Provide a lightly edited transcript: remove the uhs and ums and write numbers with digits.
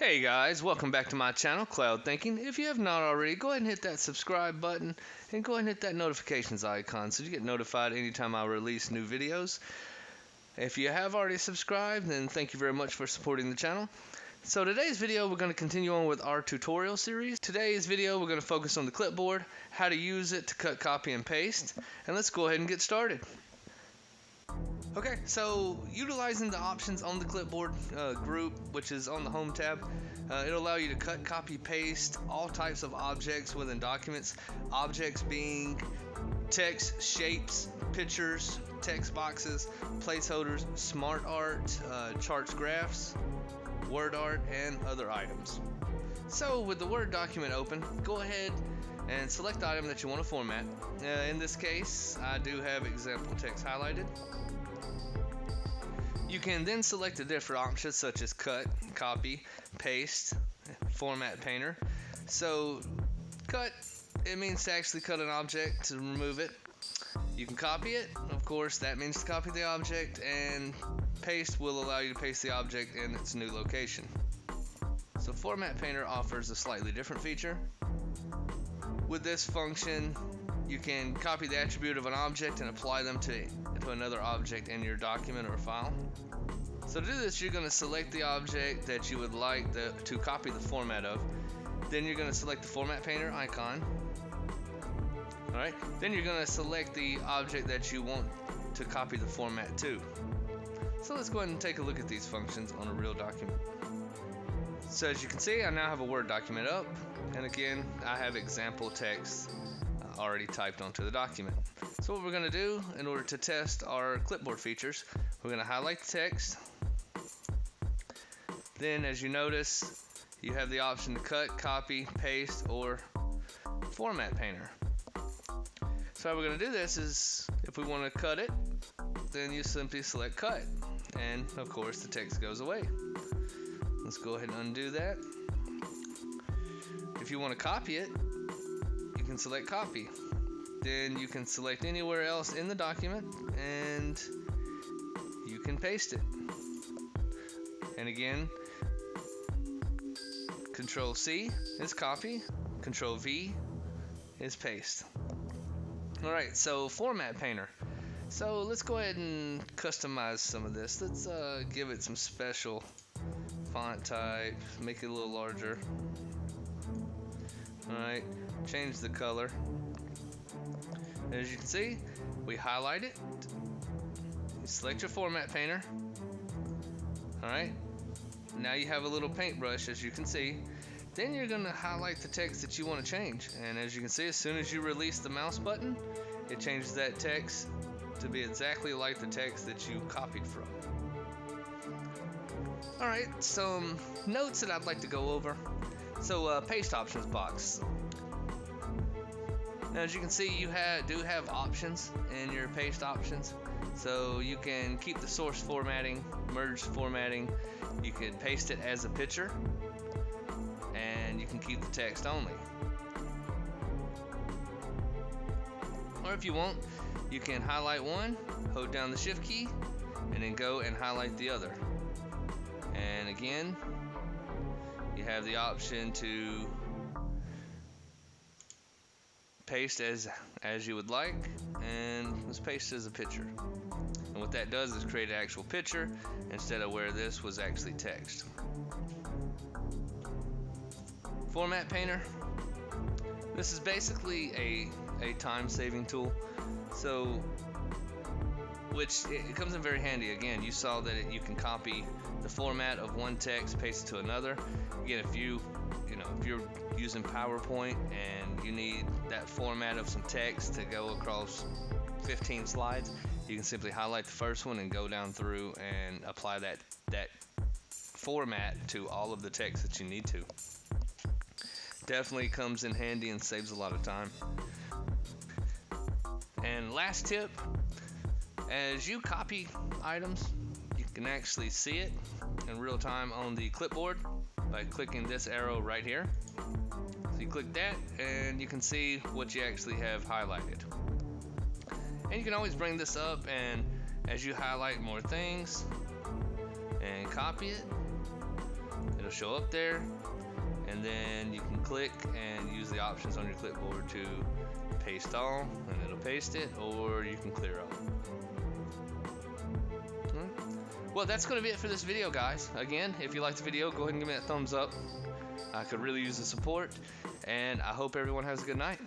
Hey guys, welcome back to my channel, Cloud Thinking. If you have not already, go ahead and hit that subscribe button and go ahead and hit that notifications icon so you get notified anytime I release new videos. If you have already subscribed, then thank you very much for supporting the channel. So today's video, we're going to continue on with our tutorial series. Today's video, we're going to focus on the clipboard, how to use it to cut, copy, and paste. And let's go ahead and get started. Okay, so utilizing the options on the clipboard group, which is on the home tab, it'll allow you to cut, copy, paste all types of objects within documents. Objects being text, shapes, pictures, text boxes, placeholders, smart art, charts, graphs, word art, and other items. So with the Word document open, go ahead and select the item that you want to format. In this case, I do have example text highlighted. You can then select the different options such as cut, copy, paste, format painter. So cut, it means to actually cut an object to remove it. You can copy it, of course, that means to copy the object, and paste will allow you to paste the object in its new location. So format painter offers a slightly different feature. With this function, you can copy the attribute of an object and apply them to another object in your document or file. So to do this, you're going to select the object that you would like to copy the format of. Then you're going to select the format painter icon. Alright, then you're going to select the object that you want to copy the format to. So let's go ahead and take a look at these functions on a real document. So as you can see, I now have a Word document up, and again, I have example text already typed onto the document. So what we're going to do in order to test our clipboard features, we're going to highlight the text. Then as you notice, you have the option to cut, copy, paste, or format painter. So how we're going to do this is, if we want to cut it, then you simply select cut, and of course the text goes away. Let's go ahead and undo that. If you want to copy it, you can select copy. Then you can select anywhere else in the document and you can paste it. And again, Control C is copy, Control V is paste. Alright, so format painter. So let's go ahead and customize some of this. Let's give it some special font type, make it a little larger. Alright, change the color. As you can see, we highlight it, you select your format painter. Alright, now you have a little paintbrush, as you can see. Then you're going to highlight the text that you want to change, and as you can see, as soon as you release the mouse button, it changes that text to be exactly like the text that you copied from. Alright, some notes that I'd like to go over. So paste options box. Now, as you can see, you do have options in your paste options. So you can keep the source formatting, merge formatting, you can paste it as a picture, and you can keep the text only. Or if you want, you can highlight one, hold down the shift key, and then go and highlight the other. And again, you have the option to paste as you would like, and let's paste as a picture. And what that does is create an actual picture instead of where this was actually text. Format painter. This is basically a time-saving tool. So, which it comes in very handy. Again, you saw that you can copy the format of one text, paste it to another. Again, if you're using PowerPoint and you need that format of some text to go across 15 slides, you can simply highlight the first one and go down through and apply that format to all of the text that you need to. Definitely comes in handy and saves a lot of time. And last tip, as you copy items, you can actually see it in real time on the clipboard by clicking this arrow right here. So you click that and you can see what you actually have highlighted. And you can always bring this up, and as you highlight more things and copy it, it'll show up there, and then you can click and use the options on your clipboard to paste all, and it'll paste it, or you can clear all. Well, that's going to be it for this video, guys. Again, if you liked the video, go ahead and give me that thumbs up. I could really use the support, and I hope everyone has a good night.